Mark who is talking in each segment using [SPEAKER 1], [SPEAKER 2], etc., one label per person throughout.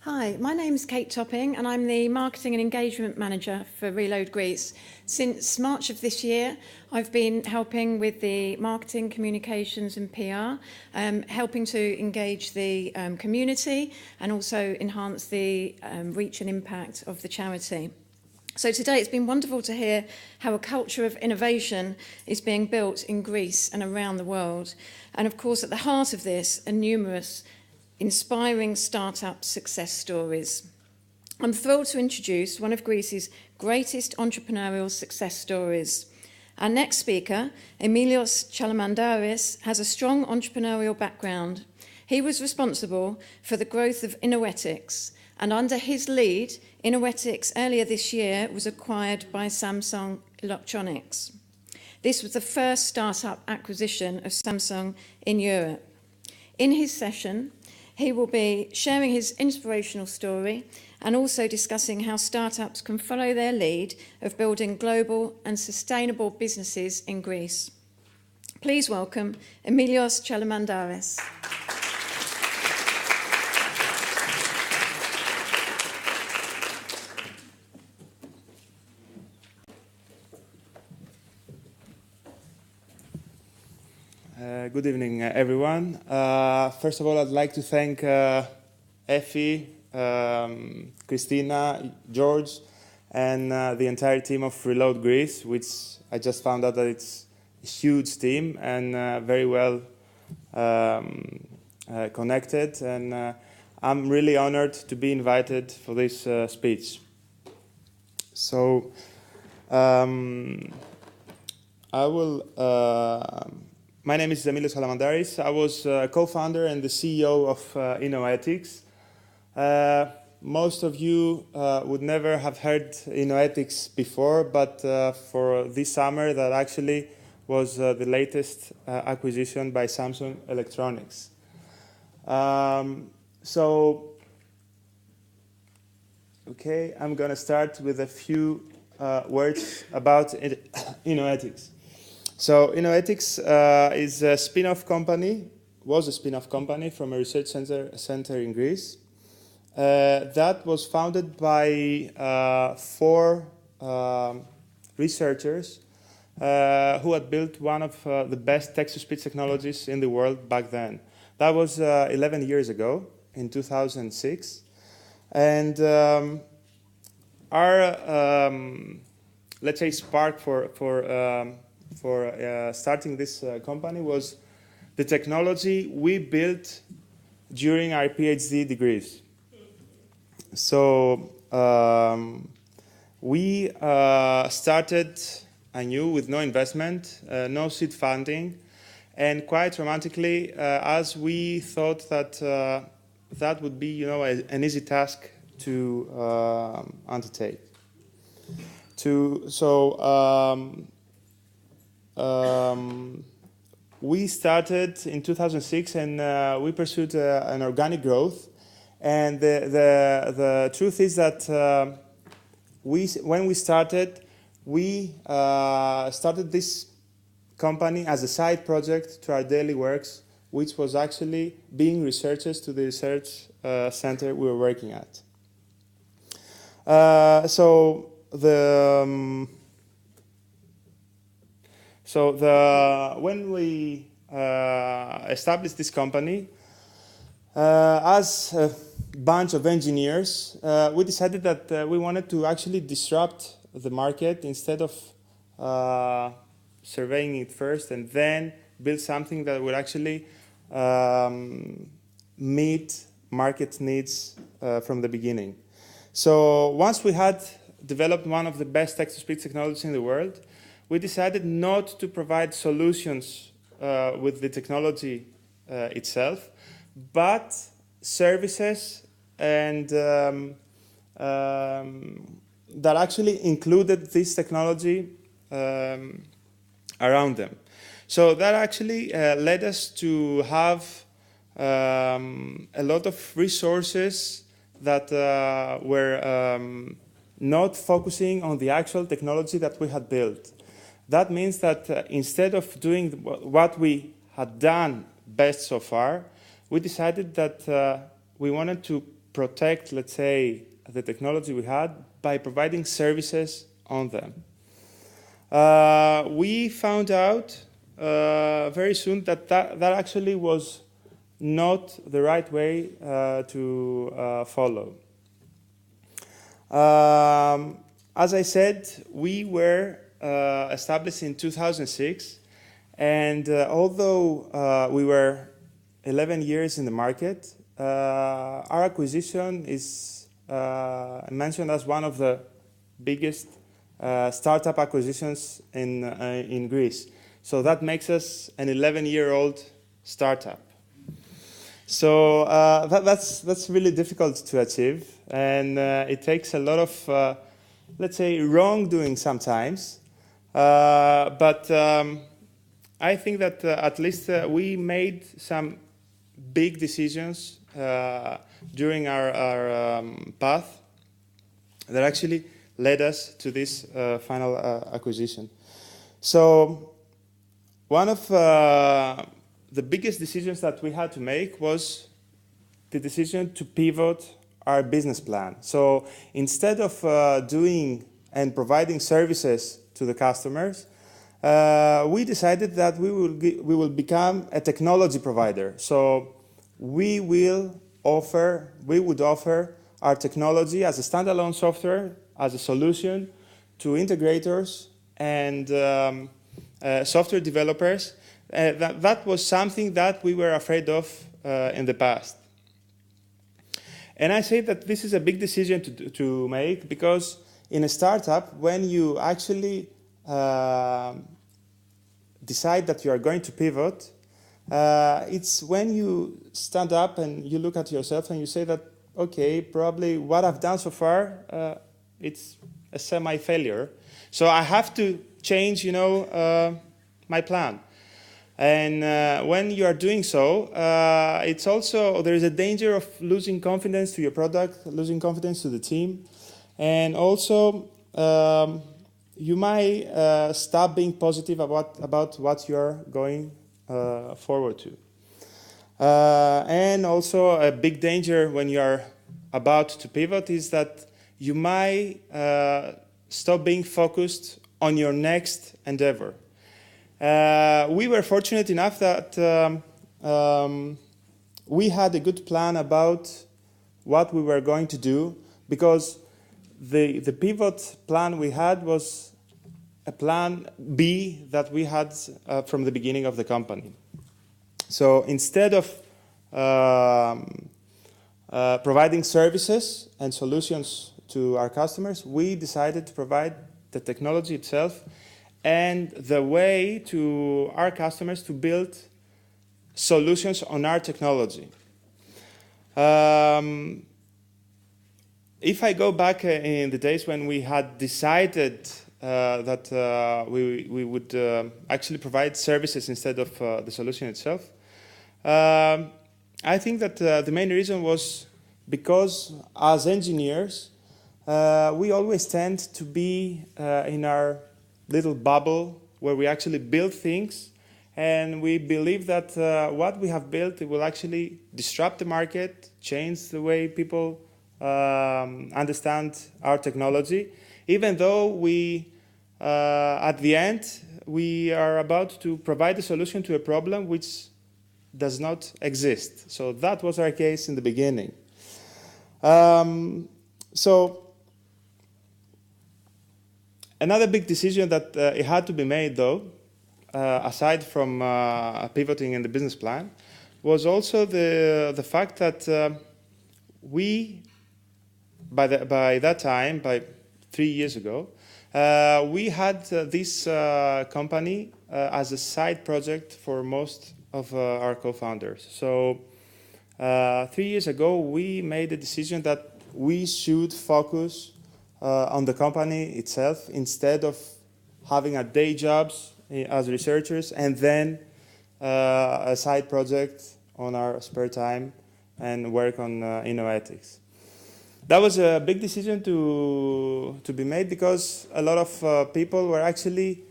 [SPEAKER 1] Hi, my name's Kate Topping and I'm the Marketing and Engagement Manager for Reload Greece. Since March of this year, I've been helping with the marketing, communications and PR, helping to engage the community and also enhance the reach and impact of the charity. So today it's been wonderful to hear how a culture of innovation is being built in Greece and around the world. And of course, at the heart of this are numerous inspiring startup success stories. I'm thrilled to introduce one of Greece's greatest entrepreneurial success stories. Our next speaker, Emilios Chalamandaris, has a strong entrepreneurial background. He was responsible for the growth of Innoetics, and under his lead, Innoetics earlier this year was acquired by Samsung Electronics. This was the first startup acquisition of Samsung in Europe. In his session, he will be sharing his inspirational story and also discussing how startups can follow their lead of building global and sustainable businesses in Greece. Please welcome Emilios Chalamandaris.
[SPEAKER 2] Good evening, everyone. First of all, I'd like to thank Effie, Christina, George, and the entire team of Reload Greece, which I just found out that it's a huge team and very well connected. And I'm really honored to be invited for this speech. So I will... My name is Emilios Chalamandaris. I was co-founder and the CEO of Innoetics. Most of you would never have heard Innoetics before, but for this summer that actually was the latest acquisition by Samsung Electronics. Okay, I'm going to start with a few words about Innoetics. So Innoetics is a spin-off company, was a spin-off company from a research center in Greece that was founded by four researchers who had built one of the best text-to-speech technologies in the world back then. That was 11 years ago, in 2006. And our, let's say, spark for starting this company was the technology we built during our PhD degrees. So we started anew with no investment, no seed funding, and quite romantically, as we thought that that would be, an easy task to undertake. We started in 2006 and we pursued an organic growth. And the truth is that when we started this company as a side project to our daily works, which was actually being researchers to the research center we were working at. When we established this company, as a bunch of engineers, we decided that we wanted to actually disrupt the market instead of surveying it first and then build something that would actually meet market needs from the beginning. So once we had developed one of the best text-to-speech technologies in the world, we decided not to provide solutions with the technology itself, but services and that actually included this technology around them. So that actually led us to have a lot of resources that were not focusing on the actual technology that we had built. That means that instead of doing what we had done best so far, we decided that we wanted to protect, let's say, the technology we had by providing services on them. We found out very soon that actually was not the right way to follow. As I said, we were established in 2006, and although we were 11 years in the market, our acquisition is mentioned as one of the biggest startup acquisitions in Greece. So that makes us an 11-year-old startup. So that's really difficult to achieve, and it takes a lot of, let's say, wrongdoing sometimes. But I think that at least we made some big decisions during our path that actually led us to this final acquisition. So one of the biggest decisions that we had to make was the decision to pivot our business plan. So instead of doing and providing services to the customers, we decided that we will become a technology provider. So we would offer our technology as a standalone software, as a solution to integrators and software developers. That was something that we were afraid of in the past. And I say that this is a big decision to make, because in a startup, when you actually decide that you are going to pivot, it's when you stand up and you look at yourself and you say that, okay, probably what I've done so far, it's a semi-failure. So I have to change, my plan. And when you are doing so, it's also, there is a danger of losing confidence to your product, losing confidence to the team. And also, you might stop being positive about what you're going forward to. And also a big danger when you are about to pivot is that you might stop being focused on your next endeavor. We were fortunate enough that we had a good plan about what we were going to do, because the pivot plan we had was a plan B that we had from the beginning of the company. So instead of providing services and solutions to our customers, we decided to provide the technology itself and the way to our customers to build solutions on our technology. If I go back in the days when we had decided that we would actually provide services instead of the solution itself, I think that the main reason was because as engineers, we always tend to be in our little bubble where we actually build things, and we believe that what we have built, it will actually disrupt the market, change the way people understand our technology, even though we, at the end, we are about to provide a solution to a problem which does not exist. So that was our case in the beginning. So another big decision that it had to be made, though, aside from pivoting in the business plan, was also the fact that we, by that time, by 3 years ago, we had this company as a side project for most of our co-founders. So 3 years ago, we made a decision that we should focus on the company itself instead of having our day jobs as researchers and then a side project on our spare time and work on innoetics. That was a big decision to be made because a lot of people were actually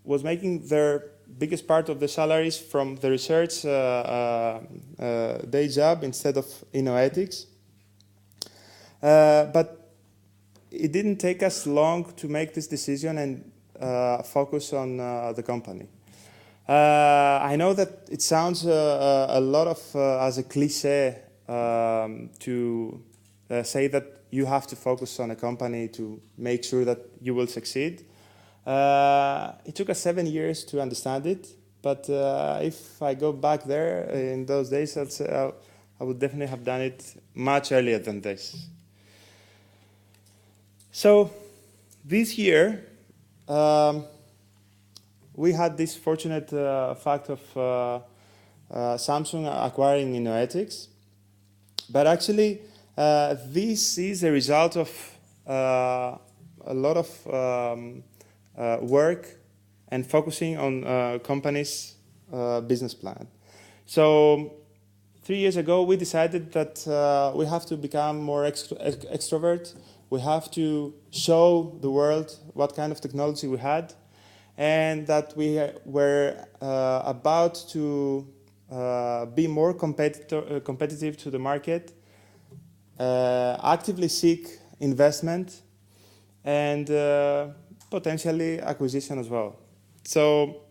[SPEAKER 2] was making their biggest part of the salaries from the research day job instead of innoetics. But it didn't take us long to make this decision and focus on the company. I know that it sounds a lot of as a cliche to say that you have to focus on a company to make sure that you will succeed. It took us 7 years to understand it, but if I go back there in those days, I'd say I would definitely have done it much earlier than this. So this year, we had this fortunate fact of Samsung acquiring Innoetics, but actually this is a result of a lot of work and focusing on company's business plan. So 3 years ago, we decided that we have to become more extrovert. We have to show the world what kind of technology we had, and that we were about to be more competitive to the market, actively seek investment, and potentially acquisition as well. So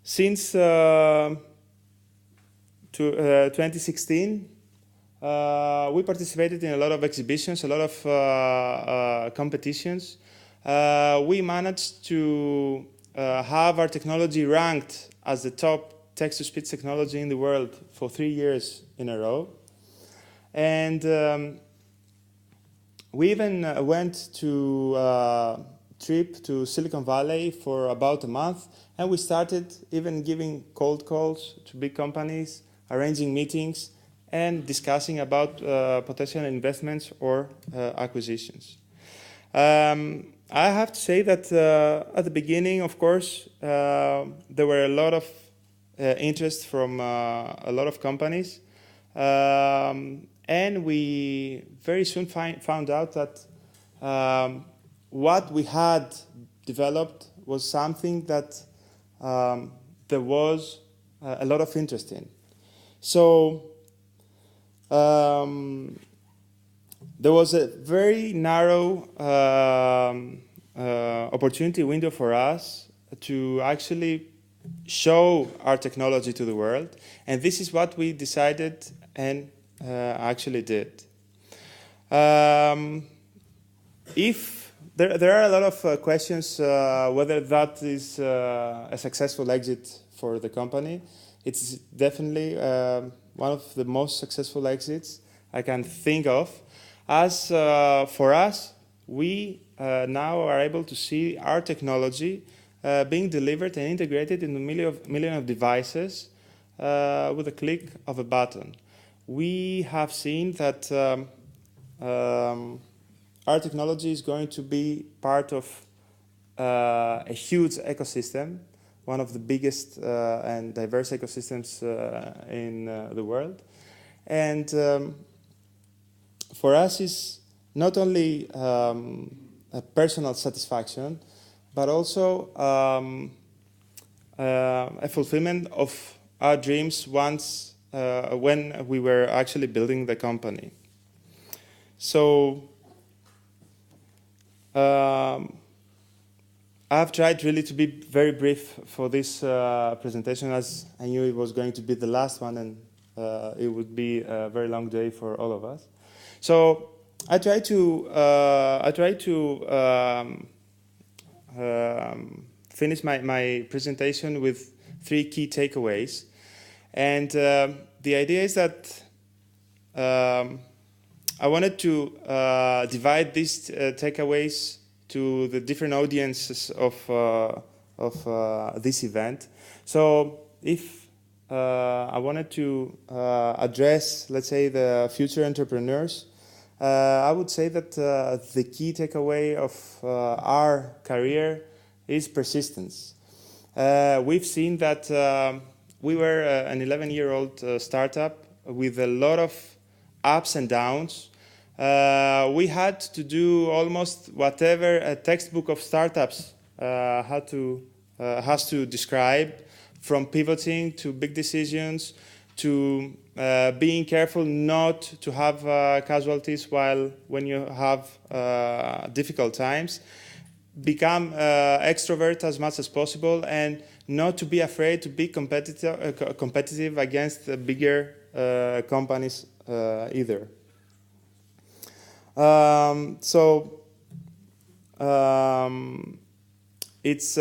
[SPEAKER 2] since 2016, we participated in a lot of exhibitions, a lot of competitions. We managed to have our technology ranked as the top text-to-speech technology in the world for 3 years in a row. And we even went to a trip to Silicon Valley for about a month, and we started even giving cold calls to big companies, arranging meetings, and discussing about potential investments or acquisitions. I have to say that at the beginning, of course, there were a lot of interest from a lot of companies. And we very soon found out that what we had developed was something that there was a lot of interest in. So there was a very narrow opportunity window for us to actually show our technology to the world, and this is what we decided and actually did. If there are a lot of questions whether that is a successful exit for the company. It's definitely one of the most successful exits I can think of. As for us, we now are able to see our technology being delivered and integrated in a million of devices with a click of a button. We have seen that our technology is going to be part of a huge ecosystem, one of the biggest and diverse ecosystems in the world. And for us, it's not only a personal satisfaction, but also a fulfillment of our dreams once when we were actually building the company. So I've tried really to be very brief for this presentation, as I knew it was going to be the last one, and it would be a very long day for all of us. So I try to finish my presentation with 3 key takeaways, and the idea is that I wanted to divide these takeaways to the different audiences of this event. So if I wanted to address, let's say, the future entrepreneurs, I would say that the key takeaway of our career is persistence. We've seen that we were an 11-year-old startup with a lot of ups and downs. We had to do almost whatever a textbook of startups has to describe, from pivoting to big decisions, to being careful not to have casualties when you have difficult times, become extrovert as much as possible, and not to be afraid to be competitive against the bigger companies either. It's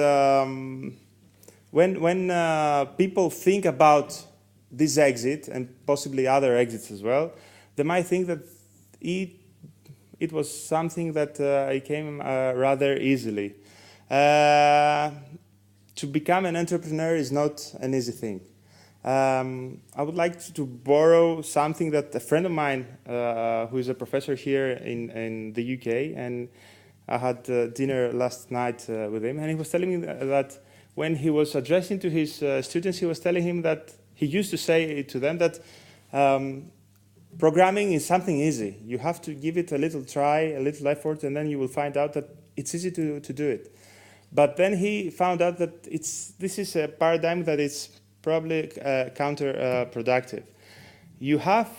[SPEAKER 2] when people think about this exit and possibly other exits as well, they might think that it was something that it came rather easily. To become an entrepreneur is not an easy thing. I would like to borrow something that a friend of mine, who is a professor here in the UK, and I had dinner last night with him, and he was telling me that when he was addressing to his students, he was telling him that he used to say to them that programming is something easy. You have to give it a little try, a little effort, and then you will find out that it's easy to do it. But then he found out that this is a paradigm that is probably counterproductive. You have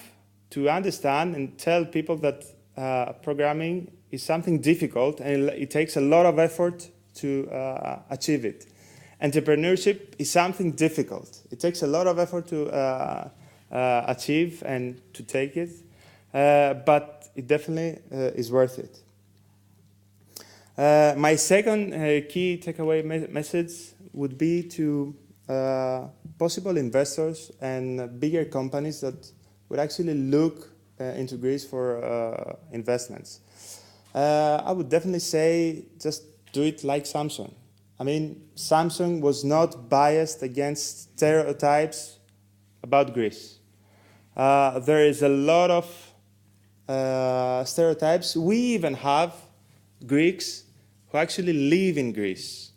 [SPEAKER 2] to understand and tell people that programming is something difficult, and it takes a lot of effort to achieve it. Entrepreneurship is something difficult. It takes a lot of effort to achieve and to take it, but it definitely is worth it. My second key takeaway message would be to possible investors and bigger companies that would actually look into Greece for investments. I would definitely say just do it like Samsung. I mean, Samsung was not biased against stereotypes about Greece. There is a lot of stereotypes. We even have Greeks who actually live in Greece.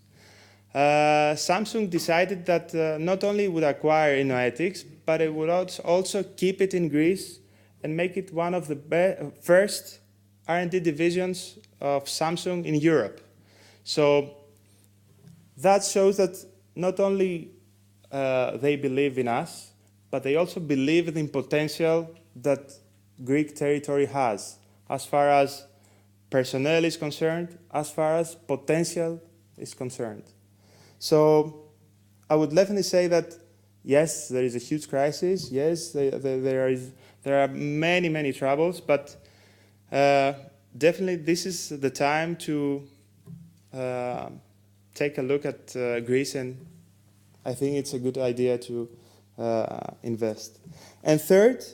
[SPEAKER 2] Samsung decided that not only would acquire Innoetics, but it would also keep it in Greece and make it one of the first R&D divisions of Samsung in Europe. So that shows that not only they believe in us, but they also believe in the potential that Greek territory has, as far as personnel is concerned, as far as potential is concerned. So I would definitely say that, yes, there is a huge crisis. Yes, there are many, many troubles, but definitely this is the time to take a look at Greece, and I think it's a good idea to invest. And third,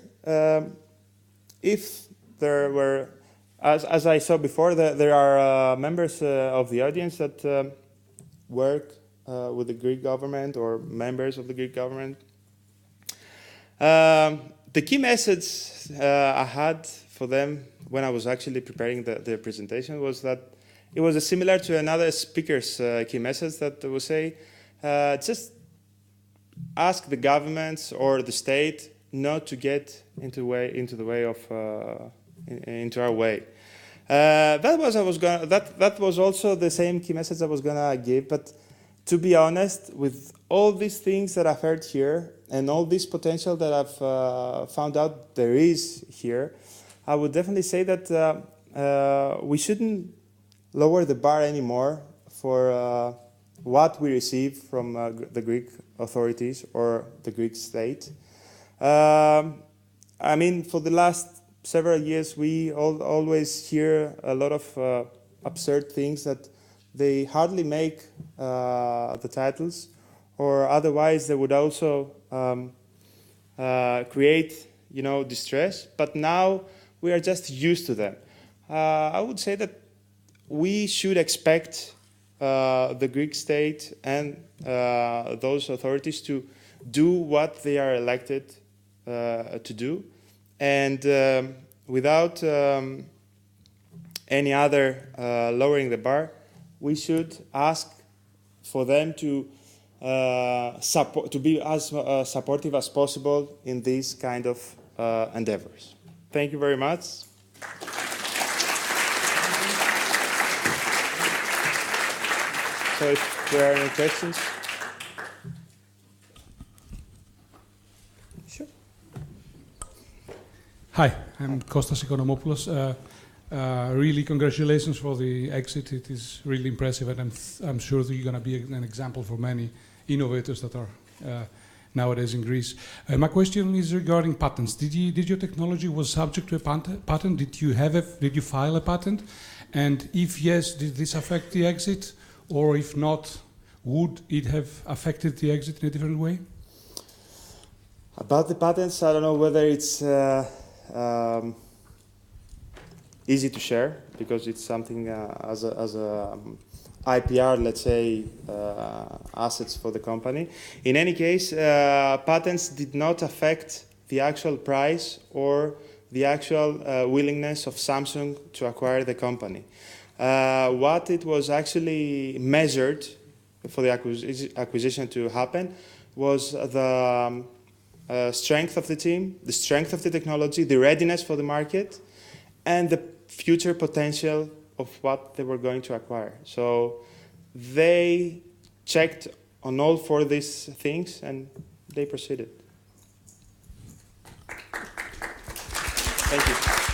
[SPEAKER 2] if there were, as I saw before, there are members of the audience that work with the Greek government or members of the Greek government. The key message I had for them when I was actually preparing the presentation was that it was similar to another speaker's key message that would say, just ask the governments or the state not to get into our way. That was also the same key message I was gonna give. But to be honest, with all these things that I've heard here and all this potential that I've found out there is here, I would definitely say that we shouldn't lower the bar anymore for what we receive from the Greek authorities or the Greek state. I mean, for the last several years, we always hear a lot of absurd things that they hardly make the titles, or otherwise they would also create, distress. But now we are just used to them. I would say that we should expect the Greek state and those authorities to do what they are elected to do, and without any other lowering the bar, we should ask for them to be as supportive as possible in these kind of endeavors. Thank you very much. So if there are any questions. Sure.
[SPEAKER 3] Hi, I'm Kostas Economopoulos. Really, congratulations for the exit. It is really impressive, and I'm sure that you're going to be an example for many innovators that are nowadays in Greece. My question is regarding patents. Did your technology was subject to a patent? Did you file a patent? And if yes, did this affect the exit? Or if not, would it have affected the exit in a different way?
[SPEAKER 2] About the patents, I don't know whether it's easy to share, because it's something as a IPR, let's say, assets for the company. In any case, patents did not affect the actual price or the actual willingness of Samsung to acquire the company. What it was actually measured for the acquisition to happen was the strength of the team, the strength of the technology, the readiness for the market, and the future potential of what they were going to acquire. So they checked on all four of these things and they proceeded. Thank you.